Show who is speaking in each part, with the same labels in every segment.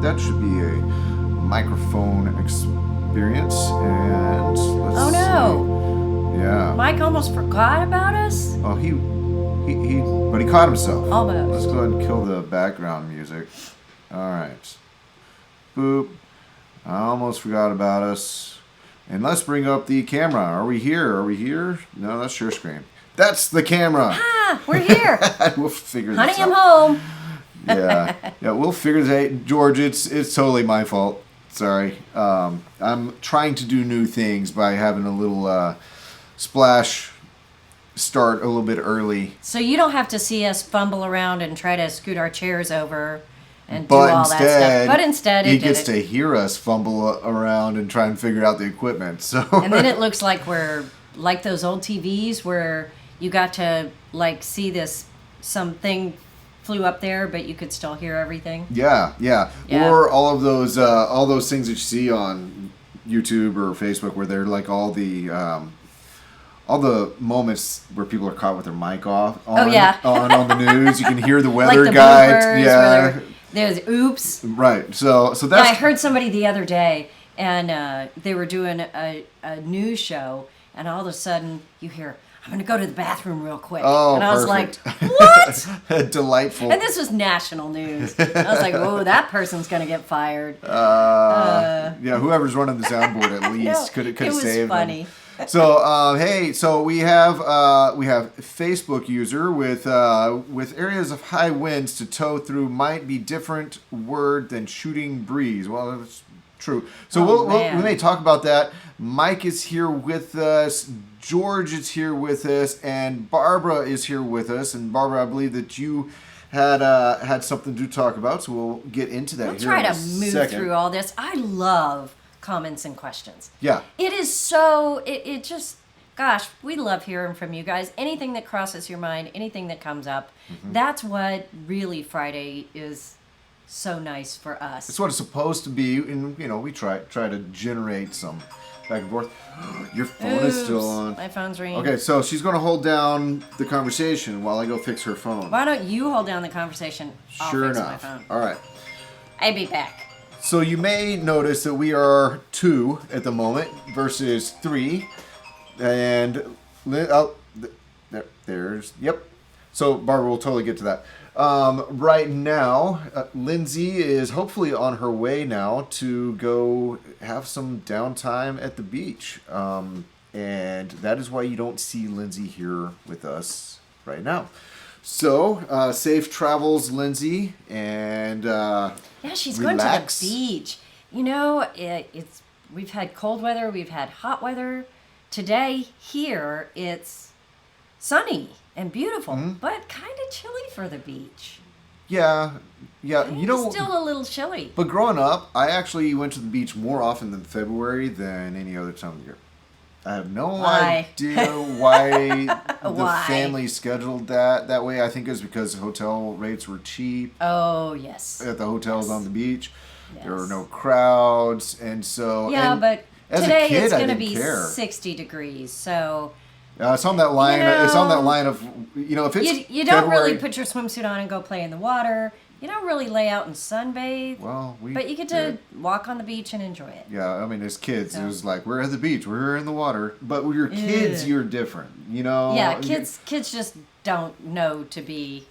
Speaker 1: that should be a microphone experience. And let's
Speaker 2: Oh no!
Speaker 1: see. Yeah.
Speaker 2: Mike almost forgot about us.
Speaker 1: Oh, but he caught himself.
Speaker 2: Almost.
Speaker 1: Let's go ahead and kill the background music. All right. Boop. I almost forgot about us. And let's bring up the camera. Are we here? Are we here? No, that's your screen. That's the camera.
Speaker 2: Ah, we're here.
Speaker 1: We'll figure this
Speaker 2: Honey,
Speaker 1: out.
Speaker 2: I'm home.
Speaker 1: Yeah, we'll figure this out. George, it's totally my fault. Sorry. I'm trying to do new things by having a little splash start a little bit early.
Speaker 2: So you don't have to see us fumble around and try to scoot our chairs over and do all that stuff. But instead,
Speaker 1: he gets to hear us fumble around and try and figure out the equipment. So
Speaker 2: and then it looks like we're like those old TVs where you got to like see something flew up there, but you could still hear everything.
Speaker 1: Yeah. Or all those things that you see on YouTube or Facebook where they're like all the moments where people are caught with their mic off on the news. You can hear the weather
Speaker 2: like the
Speaker 1: guide. Yeah.
Speaker 2: There's oops.
Speaker 1: Right. So that's.
Speaker 2: Yeah, I heard somebody the other day, and they were doing a news show, and all of a sudden you hear, "I'm going to go to the bathroom real quick."
Speaker 1: Oh,
Speaker 2: and I was
Speaker 1: perfect.
Speaker 2: like, "What?"
Speaker 1: Delightful.
Speaker 2: And this was national news. I was like, "Oh, that person's going to get fired."
Speaker 1: Yeah, whoever's running the soundboard at least could save them.
Speaker 2: It was funny.
Speaker 1: So hey, so we have Facebook user with areas of high winds to tow through might be different word than shooting breeze. Well, that's true. So we may talk about that. Mike is here with us. George is here with us, and Barbara is here with us. And Barbara, I believe that you had something to talk about, so we'll get into that.
Speaker 2: We'll try to move through all this. I love comments and questions.
Speaker 1: Yeah.
Speaker 2: It is so, it just, gosh, we love hearing from you guys. Anything that crosses your mind, anything that comes up, that's what really Friday is so nice for us.
Speaker 1: It's what it's supposed to be, and we try to generate some back and forth. Your phone is still on.
Speaker 2: My phone's ringing.
Speaker 1: Okay, so she's going to hold down the conversation while I go fix her phone.
Speaker 2: Why don't you hold down the conversation? I'll
Speaker 1: Sure
Speaker 2: fix
Speaker 1: enough.
Speaker 2: my phone.
Speaker 1: All right.
Speaker 2: I'll be back.
Speaker 1: So you may notice that we are 2 at the moment versus 3, and there's yep. So Barbara will totally get to that. Right now, Lindsay is hopefully on her way now to go have some downtime at the beach, and that is why you don't see Lindsay here with us right now. So, safe travels, Lindsay, and
Speaker 2: yeah, she's
Speaker 1: relax.
Speaker 2: going to the beach. We've had cold weather, we've had hot weather. Today here it's sunny and beautiful, but kind of chilly for the beach.
Speaker 1: Yeah.
Speaker 2: It's still a little chilly.
Speaker 1: But growing up, I actually went to the beach more often than February than any other time of year. I have no idea why the family scheduled that way. I think it was because hotel rates were cheap.
Speaker 2: Oh, yes.
Speaker 1: At the hotels on the beach. Yes. There were no crowds. And so...
Speaker 2: Yeah, but
Speaker 1: as
Speaker 2: today
Speaker 1: a kid,
Speaker 2: it's going to be
Speaker 1: care.
Speaker 2: 60 degrees, so...
Speaker 1: it's on that line. It's on that line of, if it's
Speaker 2: you don't really put your swimsuit on and go play in the water. You don't really lay out and sunbathe.
Speaker 1: Well,
Speaker 2: but you get to walk on the beach and enjoy it.
Speaker 1: Yeah, I mean, as kids, it was like, we're at the beach, we're in the water. But when you're kids, you're different,
Speaker 2: Yeah, kids just don't know to be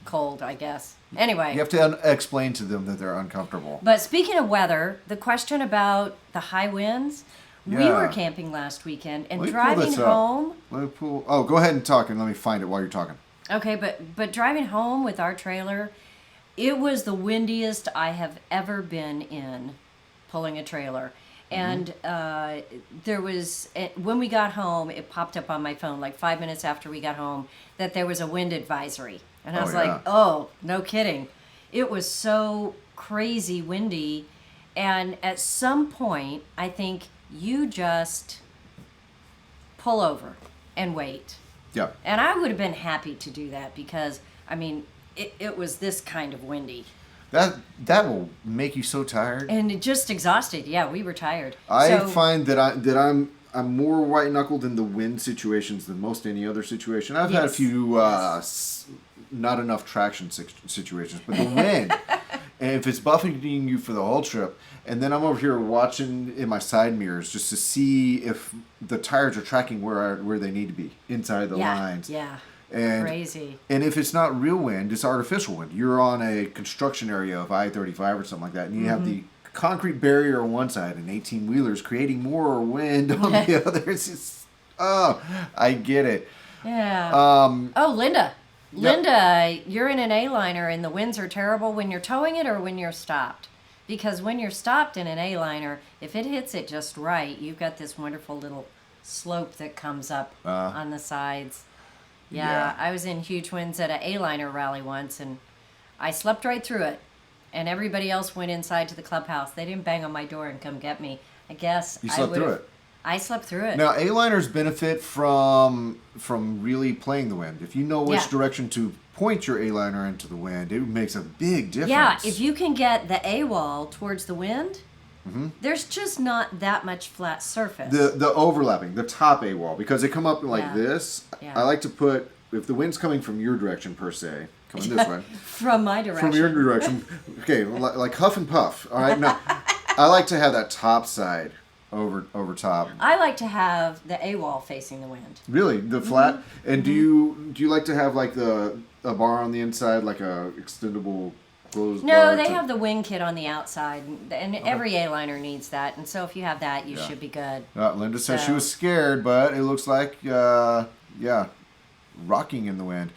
Speaker 2: cold, I guess. Anyway.
Speaker 1: You have to explain to them that they're uncomfortable.
Speaker 2: But speaking of weather, the question about the high winds...
Speaker 1: Yeah.
Speaker 2: We were camping last weekend and driving home.
Speaker 1: Go ahead and talk and let me find it while you're talking.
Speaker 2: Okay, but driving home with our trailer, it was the windiest I have ever been in pulling a trailer. And there was, when we got home, it popped up on my phone like 5 minutes after we got home that there was a wind advisory. And I was like, oh, no kidding. It was so crazy windy. And at some point, I think you just pull over and wait.
Speaker 1: Yeah.
Speaker 2: And I would have been happy to do that because, I mean, it was this kind of windy.
Speaker 1: That will make you so tired.
Speaker 2: And just exhausted. Yeah, we were tired.
Speaker 1: I find that I'm more white knuckled in the wind situations than most any other situation. I've had a few not enough traction situations, but the wind. And if it's buffeting you for the whole trip, and then I'm over here watching in my side mirrors just to see if the tires are tracking where they need to be inside the lines.
Speaker 2: Yeah.
Speaker 1: And,
Speaker 2: Crazy.
Speaker 1: And if it's not real wind, it's artificial wind. You're on a construction area of I-35 or something like that, and you have the concrete barrier on one side and 18-wheelers creating more wind on the other. It's just, I get it.
Speaker 2: Yeah. Linda.
Speaker 1: Yep.
Speaker 2: Linda, you're in an A-liner and the winds are terrible when you're towing it or when you're stopped. Because when you're stopped in an A-liner, if it hits it just right, you've got this wonderful little slope that comes up on the sides. Yeah, I was in huge winds at an A-liner rally once, and I slept right through it. And everybody else went inside to the clubhouse. They didn't bang on my door and come get me. I guess
Speaker 1: You slept through it.
Speaker 2: I slept through it.
Speaker 1: Now, A-liners benefit from really playing the wind. If you know which direction to point your A-liner into the wind, it makes a big difference.
Speaker 2: Yeah, if you can get the A-wall towards the wind, there's just not that much flat surface.
Speaker 1: The overlapping, the top A-wall, because they come up like this.
Speaker 2: Yeah.
Speaker 1: I like to put, if the wind's coming from your direction per se, coming this way.
Speaker 2: From my direction.
Speaker 1: From your direction. Okay, like huff and puff. All right, now, I like to have that top side over top.
Speaker 2: I like to have the A-wall facing the wind.
Speaker 1: Really, the flat. And do you like to have like a bar on the inside, like a extendable closed bar?
Speaker 2: No, they have the wing kit on the outside, and every A-liner needs that. And so if you have that, you should be good.
Speaker 1: Linda said she was scared, but it looks like rocking in the wind.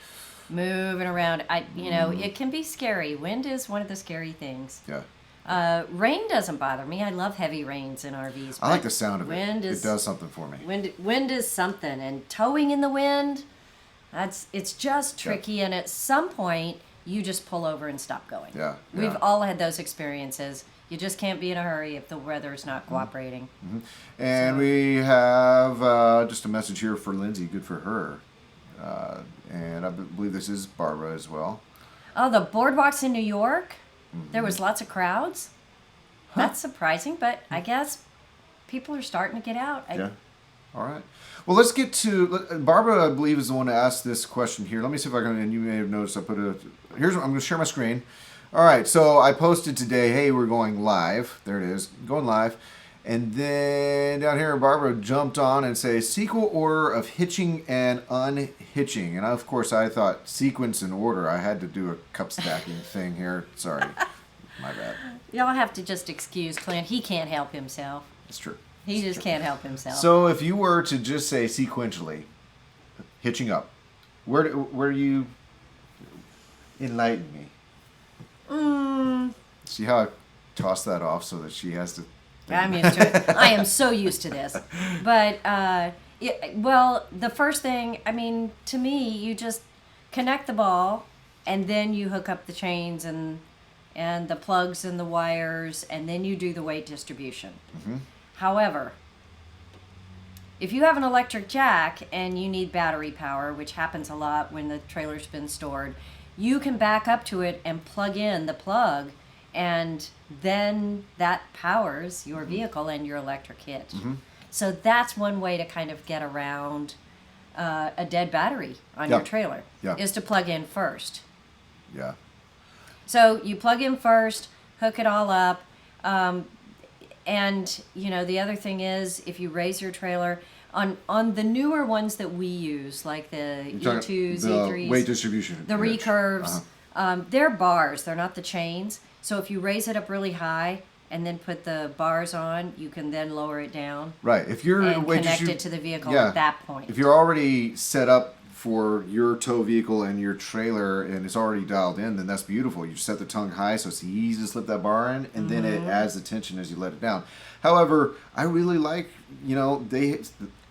Speaker 2: Moving around, it can be scary. Wind is one of the scary things.
Speaker 1: Yeah.
Speaker 2: Rain doesn't bother me. I love heavy rains in RVs.
Speaker 1: I like the sound of
Speaker 2: it.
Speaker 1: It does something for me.
Speaker 2: Wind is something, and towing in the wind, it's just tricky. And at some point, you just pull over and stop going.
Speaker 1: Yeah.
Speaker 2: We've all had those experiences. You just can't be in a hurry if the weather's not cooperating.
Speaker 1: And we have just a message here for Lindsay. Good for her. And I believe this is Barbara as well.
Speaker 2: Oh, the boardwalks in New York? There was lots of crowds. That's surprising, but I guess people are starting to get out.
Speaker 1: Yeah. All right. Well, let's get to Barbara. I believe is the one to ask this question here. Let me see if I can. And you may have noticed I put I'm going to share my screen. All right. So I posted today. Hey, we're going live. There it is. Going live. And then down here, Barbara jumped on and say sequel order of hitching and unhitching. And of course, I thought sequence and order. I had to do a cup stacking thing here. Sorry, my bad.
Speaker 2: Y'all have to just excuse Clint. He can't help himself.
Speaker 1: It's true.
Speaker 2: He just can't help himself.
Speaker 1: So if you were to just say sequentially, hitching up, where do you enlighten me? See how I tossed that off so that she has to.
Speaker 2: I'm used to it. I am so used to this. But, the first thing, to me, you just connect the ball, and then you hook up the chains and the plugs and the wires, and then you do the weight distribution. However, if you have an electric jack and you need battery power, which happens a lot when the trailer's been stored, you can back up to it and plug in the plug, and then that powers your vehicle and your electric hitch. So that's one way to kind of get around a dead battery on your trailer, is to plug in first.
Speaker 1: Yeah.
Speaker 2: So you plug in first, hook it all up, and the other thing is if you raise your trailer on the newer ones that we use, like the E2s, E3s,
Speaker 1: weight distribution,
Speaker 2: the recurves, they're bars, they're not the chains. So if you raise it up really high and then put the bars on, you can then lower it down.
Speaker 1: Right. If you're
Speaker 2: connected to the vehicle at that point.
Speaker 1: If you're already set up for your tow vehicle and your trailer and it's already dialed in, then that's beautiful. You set the tongue high so it's easy to slip that bar in, and then it adds the tension as you let it down. However, I really like, they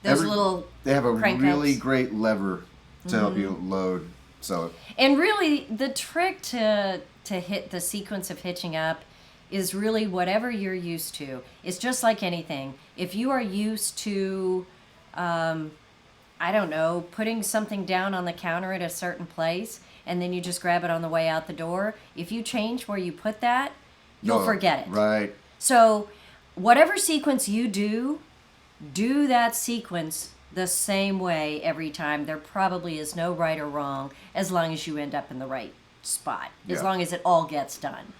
Speaker 1: have a really great lever to help you load. So.
Speaker 2: And really, the trick to hit the sequence of hitching up is really whatever you're used to. It's just like anything. If you are used to, putting something down on the counter at a certain place, and then you just grab it on the way out the door, if you change where you put that, you'll forget it.
Speaker 1: Right.
Speaker 2: So whatever sequence you do that sequence the same way every time. There probably is no right or wrong as long as you end up in the right spot, as long as it all gets done.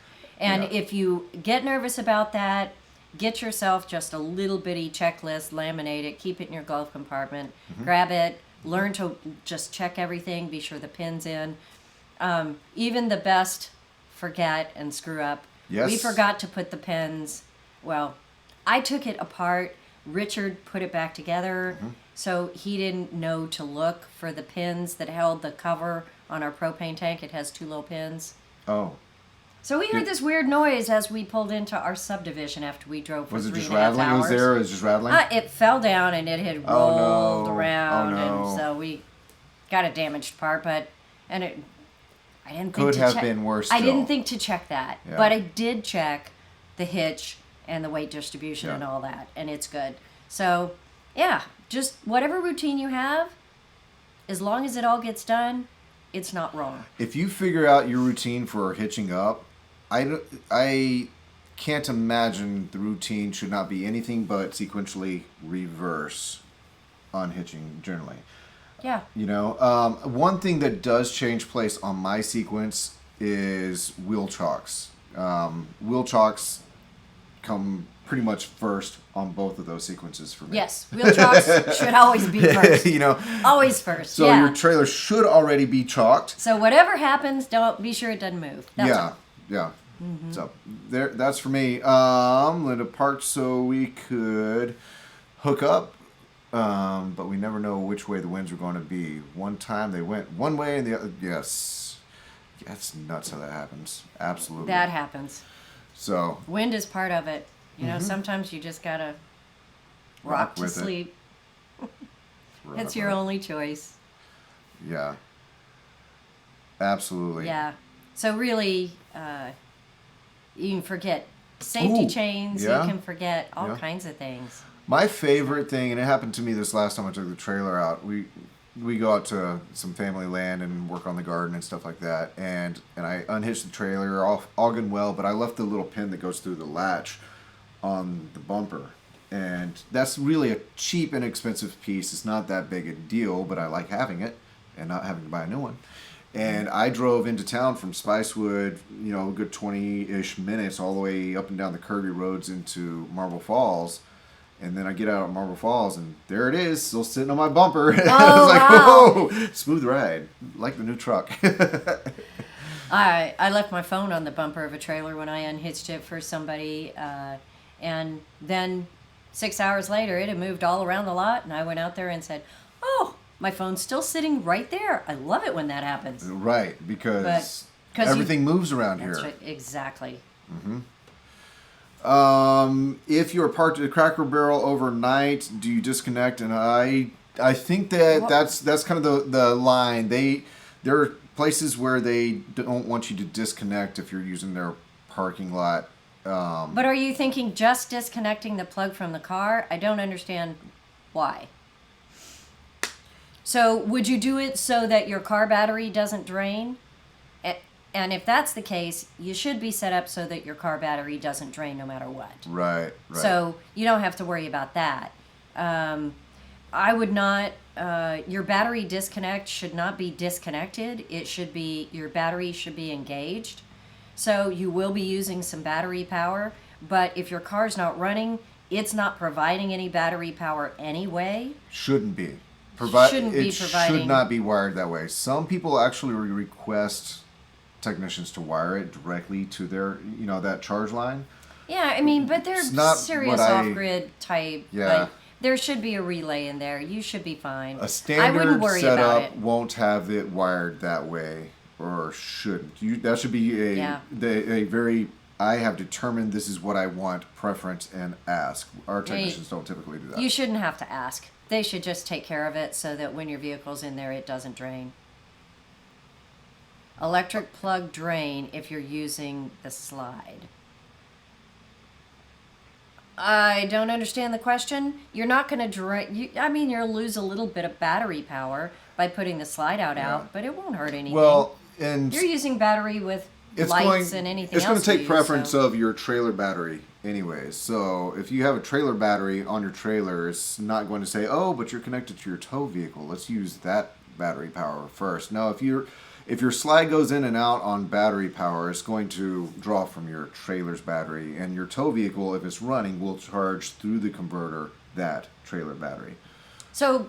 Speaker 2: And
Speaker 1: Yeah.
Speaker 2: if you get nervous about that, get yourself just a little bitty checklist, laminate it, keep it in your glove compartment, grab it, learn to just check everything, be sure the pin's in. Even the best forget and screw up.
Speaker 1: Yes.
Speaker 2: We forgot to put the pins. Well, I took it apart. Richard put it back together, so he didn't know to look for the pins that held the cover on our propane tank. It has 2 little pins.
Speaker 1: Oh.
Speaker 2: So we heard this weird noise as we pulled into our subdivision after we drove for
Speaker 1: Was it
Speaker 2: 3.5
Speaker 1: just rattling?
Speaker 2: hours.
Speaker 1: It was there? It was just rattling?
Speaker 2: It fell down and it had
Speaker 1: Oh,
Speaker 2: rolled
Speaker 1: no.
Speaker 2: around,
Speaker 1: Oh, no.
Speaker 2: and so we got a damaged part. I didn't think
Speaker 1: Could
Speaker 2: to
Speaker 1: have
Speaker 2: check.
Speaker 1: been worse
Speaker 2: I
Speaker 1: still.
Speaker 2: didn't think to check that,
Speaker 1: Yeah.
Speaker 2: but I did check the hitch and the weight distribution
Speaker 1: Yeah.
Speaker 2: and all that, and it's good. So yeah, just whatever routine you have, as long as it all gets done, it's not wrong.
Speaker 1: If you figure out your routine for hitching up, I can't imagine the routine should not be anything but sequentially reverse unhitching generally.
Speaker 2: Yeah.
Speaker 1: You know, one thing that does change place on my sequence is wheel chocks. Wheel chocks come pretty much first on both of those sequences for me.
Speaker 2: Yes, wheel chocks should always be first.
Speaker 1: You know,
Speaker 2: Always first.
Speaker 1: so
Speaker 2: yeah.
Speaker 1: your trailer should already be chalked.
Speaker 2: So whatever happens, don't be sure it doesn't move. That's
Speaker 1: Yeah,
Speaker 2: all.
Speaker 1: yeah. So that's for me. Linda parked so we could hook up, but we never know which way the winds were going to be. One time they went one way and the other. Yes, that's nuts how that happens. Absolutely.
Speaker 2: That happens.
Speaker 1: So
Speaker 2: Wind is part of it. You know, sometimes you just gotta rock to
Speaker 1: with it.
Speaker 2: sleep.
Speaker 1: right,
Speaker 2: It's your
Speaker 1: right.
Speaker 2: only choice.
Speaker 1: Yeah. Absolutely.
Speaker 2: Yeah. So really, you can forget safety
Speaker 1: Ooh,
Speaker 2: chains.
Speaker 1: yeah.
Speaker 2: You can forget all
Speaker 1: Yeah.
Speaker 2: kinds of things.
Speaker 1: My favorite thing, and it happened to me this last time I took the trailer out. We go out to some family land and work on the garden and stuff like that. And I unhitched the trailer, all good and well, but I left the little pin that goes through the latch on the bumper. And that's really a cheap, inexpensive piece. It's not that big a deal, but I like having it and not having to buy a new one. And I drove into town from Spicewood, you know, a good 20-ish minutes all the way up and down the curvy roads into Marble Falls. And then I get out at Marble Falls, and there it is, still sitting on my bumper. And I was like,
Speaker 2: wow.
Speaker 1: whoa, smooth ride, like the new truck.
Speaker 2: I left my phone on the bumper of a trailer when I unhitched it for somebody, and then 6 hours later, it had moved all around the lot, and I went out there and said, "Oh, my phone's still sitting right there." I love it when that happens.
Speaker 1: Right, because
Speaker 2: But- 'cause
Speaker 1: everything moves around
Speaker 2: That's
Speaker 1: here.
Speaker 2: right, exactly.
Speaker 1: If you're parked at a Cracker Barrel overnight, do you disconnect? And I think that
Speaker 2: Well-
Speaker 1: that's kind of the line. There are places where they don't want you to disconnect if you're using their parking lot.
Speaker 2: But are you thinking just disconnecting the plug from the car? I don't understand why. So would you do it so that your car battery doesn't drain? And if that's the case, you should be set up so that your car battery doesn't drain no matter what.
Speaker 1: Right.
Speaker 2: So you don't have to worry about that. I would not. Your battery disconnect should not be disconnected. It should be, your battery should be engaged. So you will be using some battery power, but if your car's not running, it's not providing any battery power anyway.
Speaker 1: Shouldn't be.
Speaker 2: Shouldn't be
Speaker 1: it
Speaker 2: providing-
Speaker 1: should not be wired that way. Some people actually request technicians to wire it directly to their, that charge line.
Speaker 2: Yeah, I mean, but they're
Speaker 1: It's not
Speaker 2: serious
Speaker 1: what I-
Speaker 2: off-grid type.
Speaker 1: Yeah.
Speaker 2: Like, there should be a relay in there. You should be fine.
Speaker 1: A
Speaker 2: I wouldn't
Speaker 1: standard
Speaker 2: worry about
Speaker 1: setup
Speaker 2: it.
Speaker 1: won't have it wired that way, or shouldn't. That should be a very, I have determined this is what I want, preference, and ask. Our technicians don't typically do that.
Speaker 2: You shouldn't have to ask. They should just take care of it so that when your vehicle's in there, it doesn't drain. Electric plug drain if you're using the slide. I don't understand the question. You're not going to drain. You'll lose a little bit of battery power by putting the slide out, but it won't hurt anything.
Speaker 1: Well, and
Speaker 2: You're using battery with
Speaker 1: it's
Speaker 2: lights and anything
Speaker 1: it's
Speaker 2: else.
Speaker 1: going to take
Speaker 2: you
Speaker 1: preference
Speaker 2: use, so.
Speaker 1: of your trailer battery anyways. So if you have a trailer battery on your trailer, it's not going to say, oh, but you're connected to your tow vehicle, let's use that battery power first. No, if if your slide goes in and out on battery power, it's going to draw from your trailer's battery, and your tow vehicle, if it's running, will charge through the converter that trailer battery.
Speaker 2: So,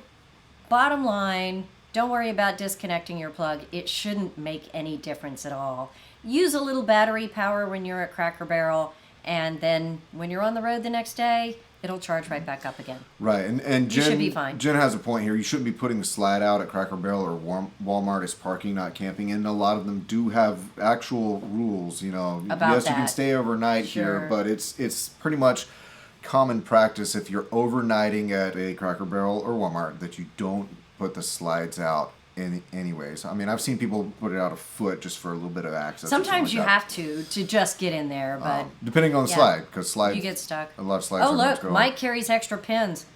Speaker 2: bottom line, don't worry about disconnecting your plug. It shouldn't make any difference at all. Use a little battery power when you're at Cracker Barrel, and then when you're on the road the next day, it'll charge right back up again.
Speaker 1: Right, and Jen,
Speaker 2: You should be fine.
Speaker 1: Jen has a point here. You shouldn't be putting the slide out at Cracker Barrel or Walmart as parking, not camping. And a lot of them do have actual rules. You know,
Speaker 2: About
Speaker 1: yes, you can
Speaker 2: that.
Speaker 1: stay overnight
Speaker 2: Sure.
Speaker 1: here, but it's pretty much common practice if you're overnighting at a Cracker Barrel or Walmart that you don't put the slides out anyways. I mean, I've seen people put it out a foot just for a little bit of access. or something
Speaker 2: Sometimes
Speaker 1: like
Speaker 2: you
Speaker 1: that.
Speaker 2: have to just get in there, but
Speaker 1: Depending on the
Speaker 2: yeah.
Speaker 1: slide, because slides
Speaker 2: you get stuck.
Speaker 1: a lot of slides.
Speaker 2: Oh,
Speaker 1: are much
Speaker 2: look,
Speaker 1: going.
Speaker 2: Mike carries extra pins.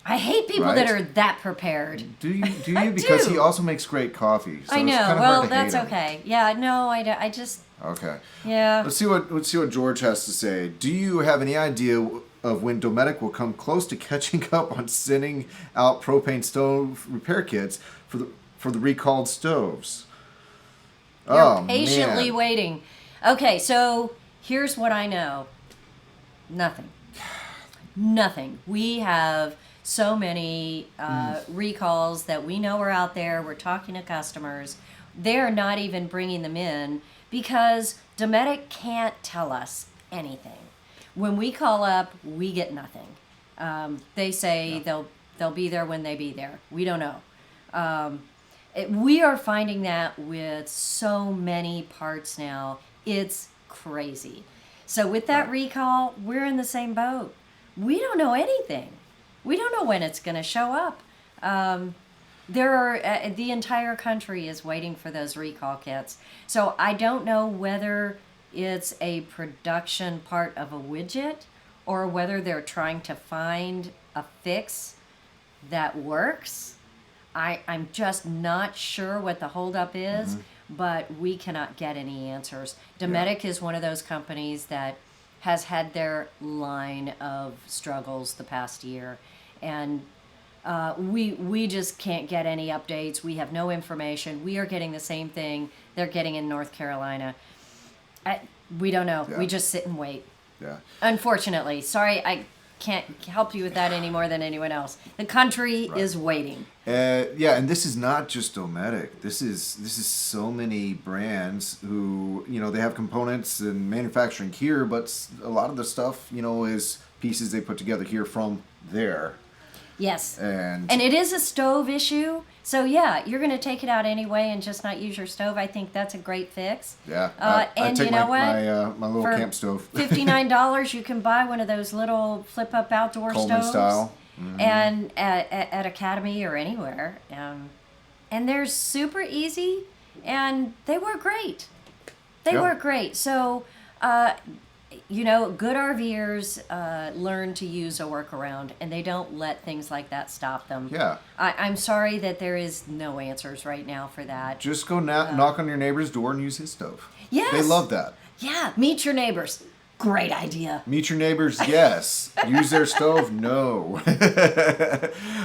Speaker 2: I hate people that
Speaker 1: Right?
Speaker 2: are that prepared.
Speaker 1: Do you?
Speaker 2: I
Speaker 1: Because
Speaker 2: do.
Speaker 1: he also makes great coffee. So
Speaker 2: I
Speaker 1: it's
Speaker 2: know.
Speaker 1: kind of
Speaker 2: Well,
Speaker 1: hard to
Speaker 2: that's
Speaker 1: hate him.
Speaker 2: okay. Yeah, no, I just,
Speaker 1: Okay.
Speaker 2: yeah.
Speaker 1: Let's see what George has to say. Do you have any idea of when Dometic will come close to catching up on sending out propane stove repair kits for the recalled stoves?
Speaker 2: You're patiently
Speaker 1: man.
Speaker 2: waiting. Okay, so here's what I know. Nothing. Nothing. We have so many recalls that we know are out there. We're talking to customers. They're not even bringing them in because Dometic can't tell us anything. When we call up, we get nothing. They say they'll be there when they be there. We don't know. We are finding that with so many parts now. It's crazy. So with that recall, we're in the same boat. We don't know anything. We don't know when it's going to show up. The entire country is waiting for those recall kits. So I don't know whether it's a production part of a widget or whether they're trying to find a fix that works. I'm just not sure what the holdup is, but we cannot get any answers. Dometic is one of those companies that has had their line of struggles the past year, and we just can't get any updates. We have no information. We are getting the same thing they're getting in North Carolina. We don't know.
Speaker 1: Yeah.
Speaker 2: We just sit and wait.
Speaker 1: Yeah.
Speaker 2: Unfortunately, sorry, I can't help you with that any more than anyone else. The country is waiting.
Speaker 1: Yeah, and this is not just Dometic. This is so many brands who, you know, they have components and manufacturing here, but a lot of the stuff, you know, is pieces they put together here from there.
Speaker 2: Yes.
Speaker 1: And
Speaker 2: And it is a stove issue. So yeah, you're going to take it out anyway and just not use your stove. I think that's a great fix.
Speaker 1: yeah,
Speaker 2: I
Speaker 1: take
Speaker 2: you know what?
Speaker 1: my little
Speaker 2: For
Speaker 1: camp stove.
Speaker 2: $59, you can buy one of those little flip-up outdoor
Speaker 1: Coleman
Speaker 2: stoves.
Speaker 1: style.
Speaker 2: And at Academy or anywhere. And they're super easy, and they work great. They
Speaker 1: Yep.
Speaker 2: work great. So, you know, good RVers learn to use a workaround, and they don't let things like that stop them.
Speaker 1: Yeah.
Speaker 2: I'm sorry that there is no answers right now for that.
Speaker 1: Just go knock on your neighbor's door and use his stove.
Speaker 2: Yes.
Speaker 1: They love that.
Speaker 2: Yeah, meet your neighbors. Great idea.
Speaker 1: Meet your neighbors, yes. Use their stove, no.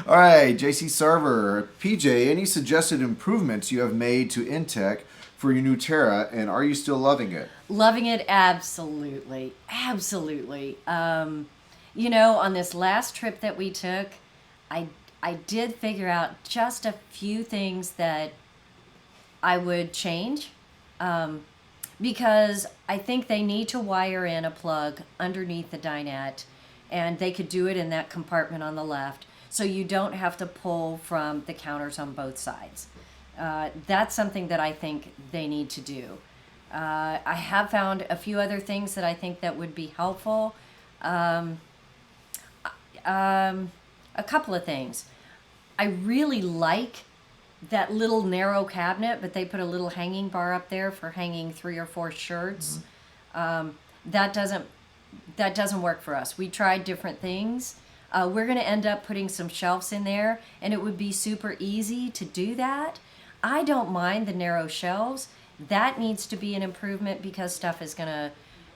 Speaker 1: All right, JC Sarver. PJ, any suggested improvements you have made to Intech for your new Terra, and are you still loving it?
Speaker 2: Loving it, absolutely. Absolutely. You know, on this last trip that we took, I did figure out just a few things that I would change. Because I think they need to wire in a plug underneath the dinette, and they could do it in that compartment on the left, so you don't have to pull from the counters on both sides. That's something that I think they need to do. I have found a few other things that I think that would be helpful. A couple of things. I really like that little narrow cabinet, but they put a little hanging bar up there for hanging 3 or 4 shirts. That doesn't work for us. We tried different things. We're going to end up putting some shelves in there, and it would be super easy to do that. I don't mind the narrow shelves. That needs to be an improvement because stuff is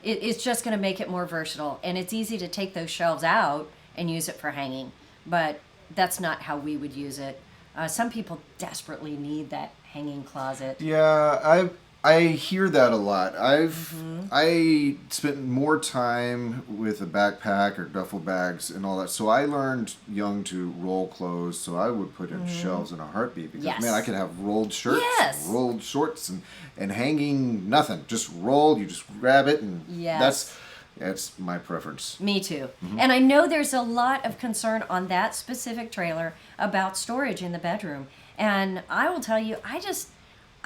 Speaker 2: it's just going to make it more versatile, and it's easy to take those shelves out and use it for hanging, but that's not how we would use it. Some people desperately need that hanging closet.
Speaker 1: Yeah, I hear that a lot.
Speaker 2: Mm-hmm.
Speaker 1: I spent more time with a backpack or duffel bags and all that. So I learned young to roll clothes. So I would put in shelves in a heartbeat because
Speaker 2: Yes.
Speaker 1: man, I could have rolled shirts,
Speaker 2: Yes.
Speaker 1: and rolled shorts, and hanging nothing. Just rolled. You just grab it, and
Speaker 2: Yes.
Speaker 1: that's my preference.
Speaker 2: Me too. And I know there's a lot of concern on that specific trailer about storage in the bedroom. And I will tell you,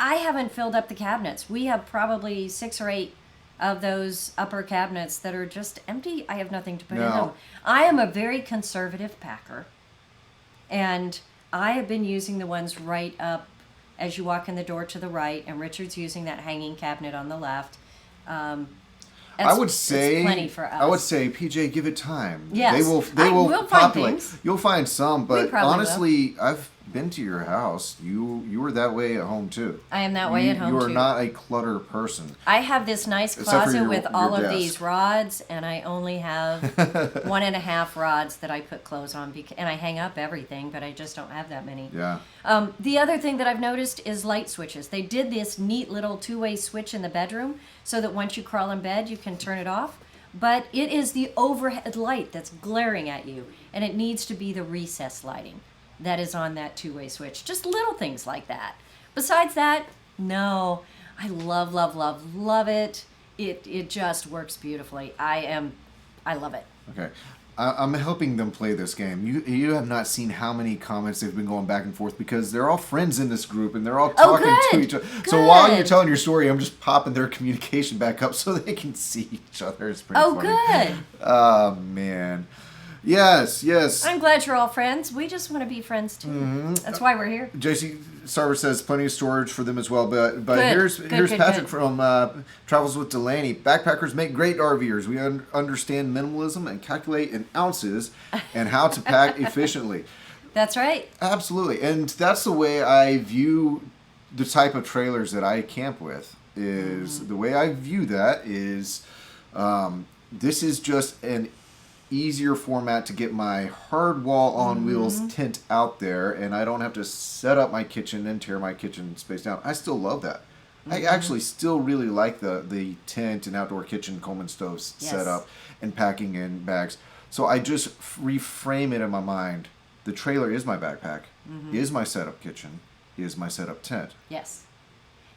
Speaker 2: I haven't filled up the cabinets. We have probably 6 or 8 of those upper cabinets that are just empty. I have nothing to put in
Speaker 1: No.
Speaker 2: them. I am a very conservative packer. And I have been using the ones right up as you walk in the door to the right, and Richard's using that hanging cabinet on the left.
Speaker 1: I would say
Speaker 2: it's plenty for us.
Speaker 1: I would say, PJ, give it time.
Speaker 2: Yes.
Speaker 1: They will
Speaker 2: we'll find
Speaker 1: populate.
Speaker 2: things.
Speaker 1: You'll find some, but
Speaker 2: probably
Speaker 1: honestly, I've been to your house. You were that way at home too.
Speaker 2: I am that way at home
Speaker 1: You are
Speaker 2: too.
Speaker 1: not a clutter person.
Speaker 2: I have this nice
Speaker 1: Except for
Speaker 2: closet
Speaker 1: your-
Speaker 2: with
Speaker 1: your
Speaker 2: all of
Speaker 1: desk.
Speaker 2: these rods, and I only have 1.5 rods that I put clothes on, and I hang up everything, but I just don't have that many.
Speaker 1: Yeah.
Speaker 2: The other thing that I've noticed is light switches. They did this neat little 2-way switch in the bedroom so that once you crawl in bed, you can turn it off. But it is the overhead light that's glaring at you, and it needs to be the recess lighting that is on that 2-way switch. Just little things like that. Besides that, no. I love, love, love, love it. It just works beautifully. I love it.
Speaker 1: Okay. I'm helping them play this game. You have not seen how many comments they've been going back and forth because they're all friends in this group and they're all talking to
Speaker 2: good.
Speaker 1: each other. So while you're
Speaker 2: Good.
Speaker 1: telling your story, I'm just popping their communication back up so they can see each other. It's pretty funny.
Speaker 2: Good.
Speaker 1: Oh, man. Yes, yes.
Speaker 2: I'm glad you're all friends. We just want to be friends too.
Speaker 1: Mm-hmm.
Speaker 2: That's why we're here.
Speaker 1: JC Sarver says plenty of storage for them as well. But
Speaker 2: Good,
Speaker 1: here's
Speaker 2: good,
Speaker 1: Patrick
Speaker 2: good.
Speaker 1: from Travels with Delaney. Backpackers make great RVers. We understand minimalism and calculate in ounces and how to pack efficiently.
Speaker 2: That's right.
Speaker 1: Absolutely. And that's the way I view the type of trailers that I camp with. The way I view that is this is just an easier format to get my hard wall on wheels tent out there, and I don't have to set up my kitchen and tear my kitchen space down. I still love that. I actually still really like the tent and outdoor kitchen Coleman stoves set up and packing in bags. So I just reframe it in my mind. The trailer is my backpack, is my setup kitchen, is my setup tent.
Speaker 2: Yes.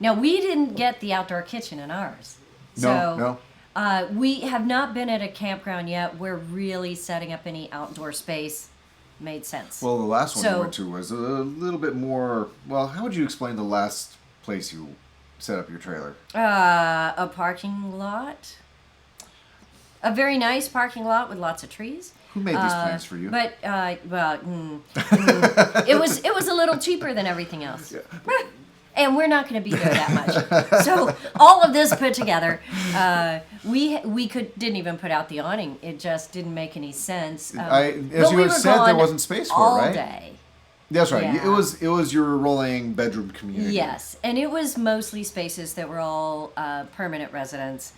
Speaker 2: Now, we didn't get the outdoor kitchen in ours.
Speaker 1: No.
Speaker 2: We have not been at a campground yet where really setting up any outdoor space made sense.
Speaker 1: Well, the last one
Speaker 2: So-
Speaker 1: we went to was a little bit more. Well, how would you explain the last place you set up your trailer?
Speaker 2: A parking lot. A very nice parking lot with lots of trees.
Speaker 1: Who made these plans for you?
Speaker 2: But it was a little cheaper than everything else. And we're not going to be there that much. So all of this put together, we didn't even put out the awning. It just didn't make any sense.
Speaker 1: As
Speaker 2: but
Speaker 1: you
Speaker 2: we
Speaker 1: had
Speaker 2: were
Speaker 1: said, there
Speaker 2: gone
Speaker 1: wasn't space for
Speaker 2: all
Speaker 1: it, right?
Speaker 2: day.
Speaker 1: That's right.
Speaker 2: Yeah.
Speaker 1: It was your rolling bedroom community.
Speaker 2: Yes, and it was mostly spaces that were all permanent residents.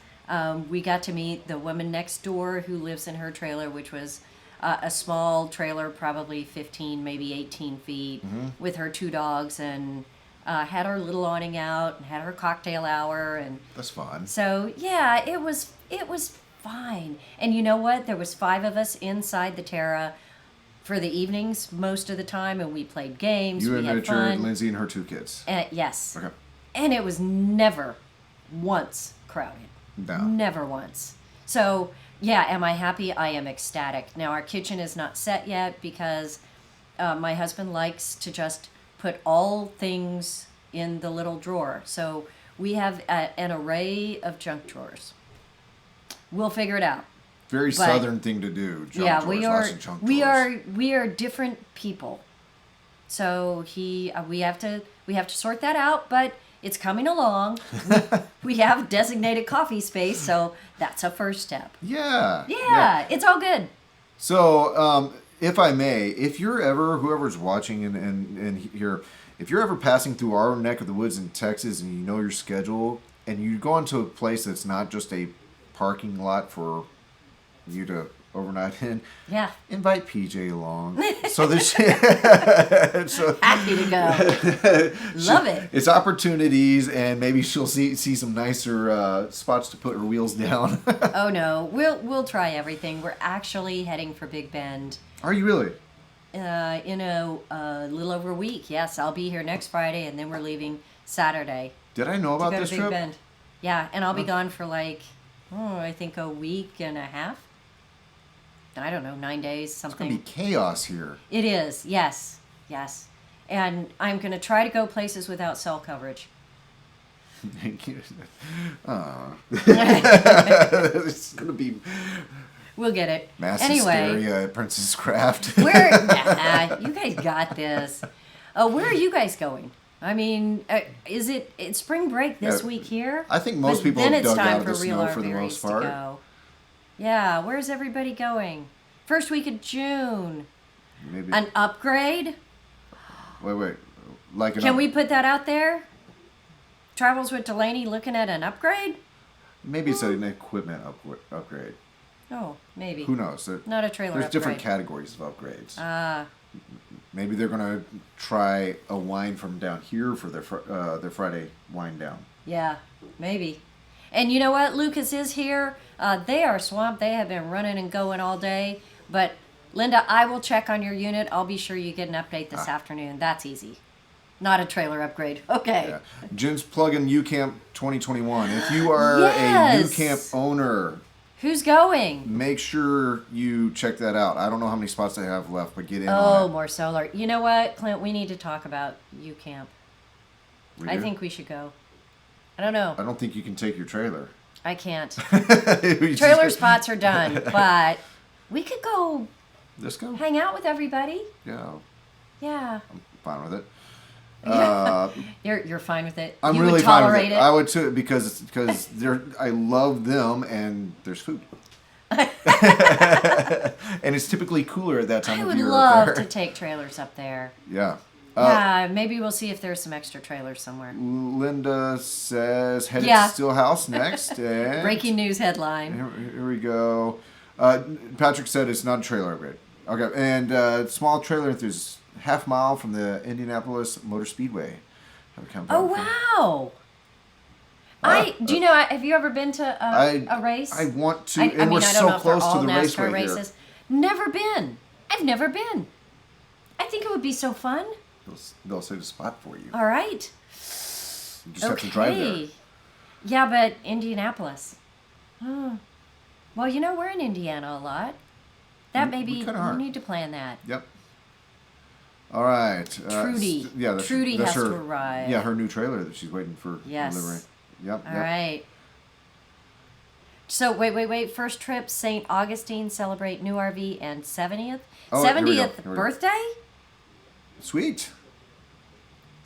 Speaker 2: We got to meet the woman next door who lives in her trailer, which was a small trailer, probably 15, maybe 18 feet, with her 2 dogs, and had our little awning out, and had her cocktail hour, and
Speaker 1: That's fun.
Speaker 2: so yeah, it was fine. And you know what? There was 5 of us inside the Terra for the evenings most of the time, and we played games.
Speaker 1: You
Speaker 2: we
Speaker 1: and
Speaker 2: had
Speaker 1: Richard,
Speaker 2: fun.
Speaker 1: Lindsay, and her 2 kids.
Speaker 2: Yes.
Speaker 1: Okay.
Speaker 2: And it was never once crowded.
Speaker 1: No.
Speaker 2: Never once. So, yeah, am I happy? I am ecstatic. Now, our kitchen is not set yet because my husband likes to just put all things in the little drawer. So we have an array of junk drawers. We'll figure it out.
Speaker 1: Very
Speaker 2: But-
Speaker 1: southern thing to do. Junk
Speaker 2: Yeah,
Speaker 1: drawers,
Speaker 2: we
Speaker 1: lots
Speaker 2: are.
Speaker 1: of junk
Speaker 2: We
Speaker 1: drawers.
Speaker 2: are different people. So we have to sort that out, but it's coming along. We have designated coffee space, so that's a first step.
Speaker 1: Yeah.
Speaker 2: Yeah, it's all good.
Speaker 1: So, if I may, if you're ever, whoever's watching and here, if you're ever passing through our neck of the woods in Texas and you know your schedule and you go into a place that's not just a parking lot for you to overnight and
Speaker 2: Yeah.
Speaker 1: invite PJ along. So this so
Speaker 2: Happy to go. Love it.
Speaker 1: It's opportunities, and maybe she'll see some nicer spots to put her wheels down.
Speaker 2: Oh no, we'll try everything. We're actually heading for Big Bend
Speaker 1: Are you really?
Speaker 2: in a little over a week. Yes, I'll be here next Friday, and then we're leaving Saturday
Speaker 1: Did I know
Speaker 2: to
Speaker 1: about
Speaker 2: go
Speaker 1: this
Speaker 2: to Big
Speaker 1: trip?
Speaker 2: Bend. Yeah, and I'll be gone for like, I think a week and a half. I don't know, 9 days,
Speaker 1: It's
Speaker 2: something.
Speaker 1: gonna be chaos here.
Speaker 2: It is, yes, yes. And I'm going to try to go places without cell coverage.
Speaker 1: It's gonna be
Speaker 2: We'll get it.
Speaker 1: mass
Speaker 2: Anyway,
Speaker 1: hysteria at Princess Craft.
Speaker 2: you guys got this. Where are you guys going? I mean, is it's spring break this
Speaker 1: Yeah,
Speaker 2: week here?
Speaker 1: I think most
Speaker 2: But
Speaker 1: people
Speaker 2: then
Speaker 1: have
Speaker 2: it's
Speaker 1: dug
Speaker 2: time
Speaker 1: out of
Speaker 2: for
Speaker 1: the
Speaker 2: real
Speaker 1: snow for the
Speaker 2: RVers
Speaker 1: most
Speaker 2: to
Speaker 1: part.
Speaker 2: go. Yeah, where's everybody going? First week of June.
Speaker 1: Maybe.
Speaker 2: An upgrade?
Speaker 1: Wait. Like
Speaker 2: Can we put that out there? Travels with Delaney looking at an upgrade?
Speaker 1: Maybe it's an equipment upgrade.
Speaker 2: Oh, maybe.
Speaker 1: Who knows?
Speaker 2: Not a trailer
Speaker 1: There's
Speaker 2: upgrade.
Speaker 1: different categories of upgrades. Maybe they're gonna try a wine from down here for their Friday wine down.
Speaker 2: Yeah, maybe. And you know what? Lucas is here. They are swamped. They have been running and going all day. But Linda, I will check on your unit. I'll be sure you get an update this afternoon. That's easy. Not a trailer upgrade. Okay.
Speaker 1: Yeah. Jim's plugging UCamp 2021. If you are
Speaker 2: Yes.
Speaker 1: a UCamp owner,
Speaker 2: Who's going?
Speaker 1: make sure you check that out. I don't know how many spots they have left, but get in
Speaker 2: Oh,
Speaker 1: on it.
Speaker 2: more solar. You know what, Clint? We need to talk about UCamp.
Speaker 1: We
Speaker 2: I
Speaker 1: do?
Speaker 2: think we should go. I don't know.
Speaker 1: I don't think you can take your trailer.
Speaker 2: I can't.
Speaker 1: We
Speaker 2: Trailer
Speaker 1: just-
Speaker 2: spots are done, but we could go
Speaker 1: Let's go.
Speaker 2: hang out with everybody.
Speaker 1: Yeah,
Speaker 2: Yeah.
Speaker 1: I'm fine with it.
Speaker 2: You're fine with it.
Speaker 1: I'm
Speaker 2: you
Speaker 1: really
Speaker 2: would
Speaker 1: fine with
Speaker 2: tolerate
Speaker 1: it. I would too because they're I love them and there's food. And it's typically cooler at that time
Speaker 2: I
Speaker 1: of
Speaker 2: would
Speaker 1: year
Speaker 2: love
Speaker 1: up
Speaker 2: to
Speaker 1: there.
Speaker 2: take trailers up there.
Speaker 1: Yeah.
Speaker 2: Yeah, maybe we'll see if there's some extra trailers somewhere.
Speaker 1: Linda says headed
Speaker 2: Yeah.
Speaker 1: to Stillhouse next. And
Speaker 2: Breaking news headline.
Speaker 1: Here we go. Patrick said it's not a trailer upgrade. Okay, and small trailer enthusiast, half mile from the Indianapolis Motor Speedway. Have a countdown
Speaker 2: Oh
Speaker 1: for-
Speaker 2: wow! Do you know? Have you ever been to a race?
Speaker 1: I want to,
Speaker 2: I
Speaker 1: and
Speaker 2: mean,
Speaker 1: we're
Speaker 2: I don't
Speaker 1: so
Speaker 2: know if they're
Speaker 1: close
Speaker 2: all
Speaker 1: to the
Speaker 2: NASCAR
Speaker 1: raceway
Speaker 2: races.
Speaker 1: here.
Speaker 2: Never been. I've never been. I think it would be so fun.
Speaker 1: They'll save a spot for you.
Speaker 2: All right.
Speaker 1: You just have to drive there.
Speaker 2: Yeah, but Indianapolis. Oh. Well, you know, we're in Indiana a lot. That
Speaker 1: We
Speaker 2: maybe
Speaker 1: kinda
Speaker 2: we
Speaker 1: are.
Speaker 2: need to plan that.
Speaker 1: Yep. All right.
Speaker 2: Trudy.
Speaker 1: That's
Speaker 2: Trudy
Speaker 1: that's
Speaker 2: has
Speaker 1: her,
Speaker 2: to arrive.
Speaker 1: Yeah, her new trailer that she's waiting for
Speaker 2: Yes.
Speaker 1: delivery. Yep.
Speaker 2: All right. So wait. First trip, St. Augustine, celebrate new RV and 70th.
Speaker 1: Oh, here we go,
Speaker 2: 70th
Speaker 1: here we go.
Speaker 2: birthday?
Speaker 1: Sweet.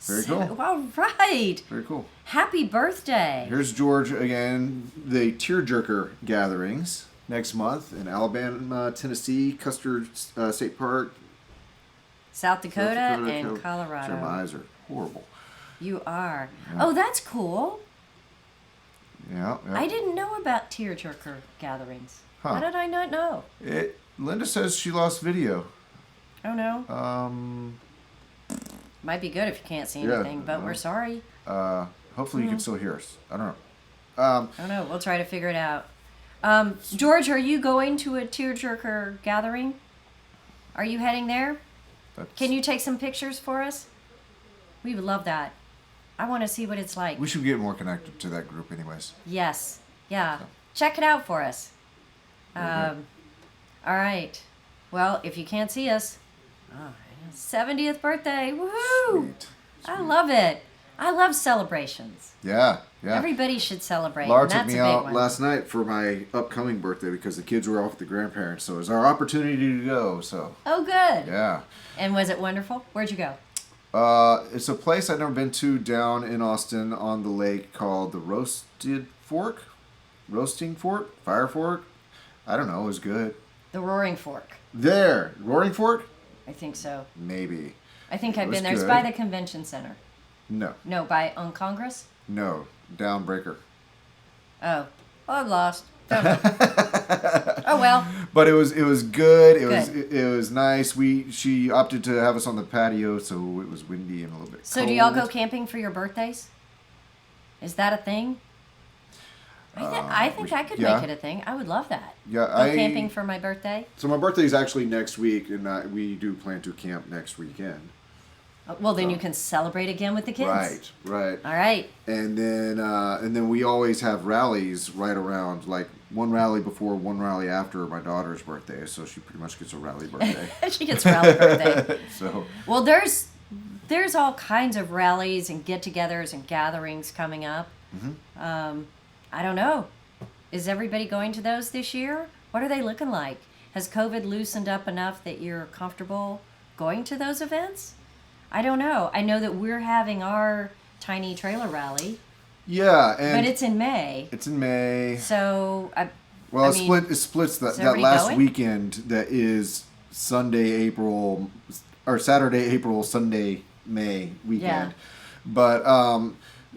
Speaker 1: Very cool.
Speaker 2: All right.
Speaker 1: Very cool.
Speaker 2: Happy birthday.
Speaker 1: Here's George again. The Tearjerker gatherings next month in Alabama, Tennessee, Custer State Park,
Speaker 2: South Dakota,
Speaker 1: South
Speaker 2: and
Speaker 1: Dakota.
Speaker 2: Colorado.
Speaker 1: My eyes are horrible.
Speaker 2: You are.
Speaker 1: Yeah.
Speaker 2: Oh, that's cool.
Speaker 1: Yeah.
Speaker 2: I didn't know about tearjerker gatherings.
Speaker 1: Huh.
Speaker 2: How did I not know?
Speaker 1: Linda says she lost video.
Speaker 2: Oh no. Might be good if you can't see
Speaker 1: Yeah,
Speaker 2: anything, but
Speaker 1: no.
Speaker 2: we're sorry.
Speaker 1: Hopefully you can still hear us. I don't know.
Speaker 2: I don't know. We'll try to figure it out. George, are you going to a tearjerker gathering? Are you heading there? Can you take some pictures for us? We would love that. I want to see what it's like.
Speaker 1: We should get more connected to that group, anyways.
Speaker 2: Yes. Yeah. Check it out for us.
Speaker 1: Okay.
Speaker 2: All right. Well, if you can't see us, 70th birthday. Woohoo!
Speaker 1: Sweet.
Speaker 2: I love it. I love celebrations.
Speaker 1: Yeah.
Speaker 2: Everybody should celebrate.
Speaker 1: Laura
Speaker 2: and
Speaker 1: took
Speaker 2: that's
Speaker 1: me
Speaker 2: a big
Speaker 1: out
Speaker 2: one.
Speaker 1: last night for my upcoming birthday because the kids were off with the grandparents, so it was our opportunity to go. So
Speaker 2: Oh, good.
Speaker 1: yeah.
Speaker 2: And was it wonderful? Where'd you go?
Speaker 1: It's a place I've never been to down in Austin on the lake called the Roasting Fork. Fire Fork. I don't know. It was good.
Speaker 2: The Roaring Fork.
Speaker 1: There, Roaring Fork.
Speaker 2: I think so.
Speaker 1: Maybe.
Speaker 2: I think I've
Speaker 1: was
Speaker 2: been there. It's
Speaker 1: good.
Speaker 2: by the convention center.
Speaker 1: No.
Speaker 2: No, on Congress?
Speaker 1: No. Downbreaker.
Speaker 2: Oh. I'm lost. Don't know. Oh well.
Speaker 1: But it was good.
Speaker 2: Good.
Speaker 1: It was nice. She opted to have us on the patio, so it was windy and a little bit
Speaker 2: So
Speaker 1: cold.
Speaker 2: do y'all go camping for your birthdays? Is that a thing? I think I could make it a thing. I would love that.
Speaker 1: Yeah,
Speaker 2: go camping for my birthday.
Speaker 1: So my birthday is actually next week, and we do plan to camp next weekend.
Speaker 2: Well, then you can celebrate again with the kids.
Speaker 1: Right.
Speaker 2: All right.
Speaker 1: And then we always have rallies right around, like one rally before, one rally after my daughter's birthday. So she pretty much gets a rally birthday.
Speaker 2: She gets a rally birthday.
Speaker 1: So.
Speaker 2: Well, there's all kinds of rallies and get-togethers and gatherings coming up.
Speaker 1: Mm-hmm.
Speaker 2: I don't know. Is everybody going to those this year? What are they looking like? Has COVID loosened up enough that you're comfortable going to those events? I don't know. I know that we're having our tiny trailer rally.
Speaker 1: Yeah,
Speaker 2: but it's in May.
Speaker 1: It's in May.
Speaker 2: So
Speaker 1: it splits that last weekend. That is Saturday, April, Sunday, May weekend.
Speaker 2: Yeah.
Speaker 1: But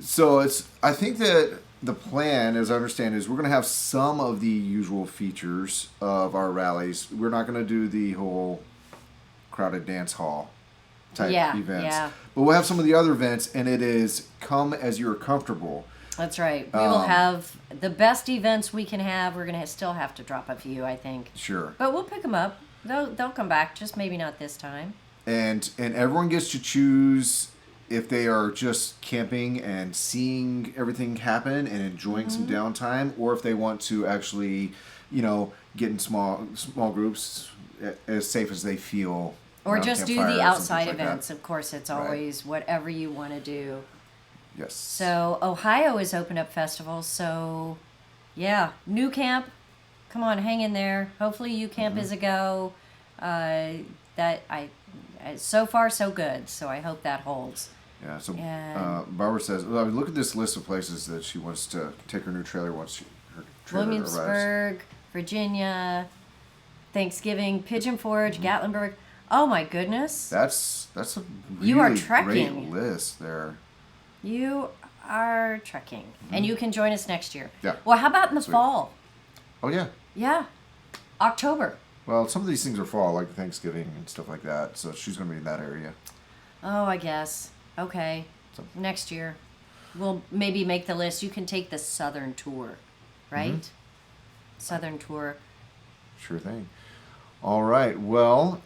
Speaker 1: so I think that the plan, as I understand, is we're going to have some of the usual features of our rallies. We're not going to do the whole crowded dance hall type events.
Speaker 2: Yeah.
Speaker 1: But we'll have some of the other events, and it is come as you're comfortable.
Speaker 2: That's right. We will have the best events we can have. We're going to still have to drop a few, I think.
Speaker 1: Sure.
Speaker 2: But we'll pick them up. They'll come back, just maybe not this time.
Speaker 1: And everyone gets to choose if they are just camping and seeing everything happen and enjoying some downtime, or if they want to actually, get in small groups as safe as they feel.
Speaker 2: Or just do the outside events.
Speaker 1: Like
Speaker 2: of course, it's always whatever you want to do.
Speaker 1: Yes.
Speaker 2: So Ohio has opened up festivals. So, yeah, New Camp, come on, hang in there. Hopefully, U Camp is a go. So far so good. So I hope that holds.
Speaker 1: Yeah. So Barbara says, look at this list of places that she wants to take her new trailer once her trailer
Speaker 2: Williamsburg,
Speaker 1: arrives.
Speaker 2: Virginia, Thanksgiving, Pigeon Forge, Gatlinburg. Oh my goodness.
Speaker 1: That's a really
Speaker 2: You are
Speaker 1: great
Speaker 2: trekking.
Speaker 1: list there.
Speaker 2: You are trekking. And you can join us next year.
Speaker 1: Yeah.
Speaker 2: Well, how about in the fall?
Speaker 1: Oh, yeah.
Speaker 2: Yeah. October.
Speaker 1: Well, some of these things are fall, like Thanksgiving and stuff like that. So she's going to be in that area.
Speaker 2: Oh, I guess. Okay. Next year. We'll maybe make the list. You can take the Southern tour, right? Southern tour.
Speaker 1: Sure thing. All right. Well,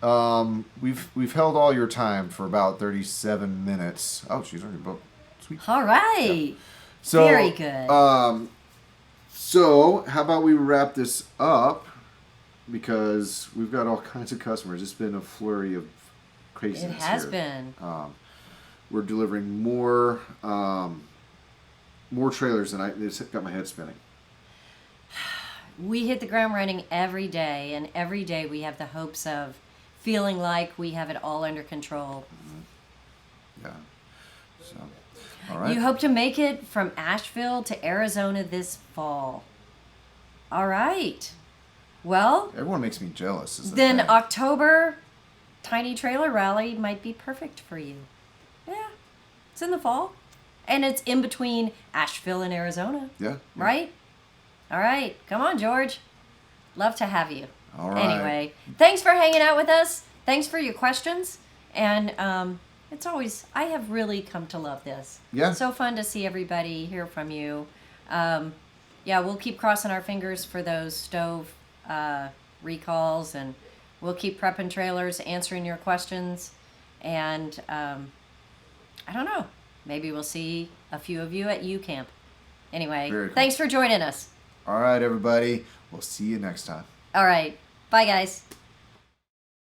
Speaker 1: we've held all your time for about 37 minutes. Oh, she's already booked. Sweet.
Speaker 2: All right.
Speaker 1: Yeah. So,
Speaker 2: very good.
Speaker 1: So how about we wrap this up, because we've got all kinds of customers. It's been a flurry of craziness.
Speaker 2: It has
Speaker 1: here.
Speaker 2: been.
Speaker 1: We're delivering more trailers than it's got my head spinning.
Speaker 2: We hit the ground running every day, and every day we have the hopes of feeling like we have it all under control.
Speaker 1: Yeah. So, all right.
Speaker 2: You hope to make it from Asheville to Arizona this fall. All right. Well,
Speaker 1: Everyone makes me jealous.
Speaker 2: then October Tiny Trailer Rally might be perfect for you. Yeah. It's in the fall. And it's in between Asheville and Arizona.
Speaker 1: Yeah.
Speaker 2: Right? All right. Come on, George. Love to have you.
Speaker 1: All right.
Speaker 2: Anyway, thanks for hanging out with us. Thanks for your questions. And I have really come to love this.
Speaker 1: Yeah.
Speaker 2: So fun to see everybody, hear from you. We'll keep crossing our fingers for those stove recalls, and we'll keep prepping trailers, answering your questions. And I don't know. Maybe we'll see a few of you at U Camp. Anyway,
Speaker 1: Very cool.
Speaker 2: Thanks for joining us.
Speaker 1: All right, everybody. We'll see you next time.
Speaker 2: All right. Bye, guys.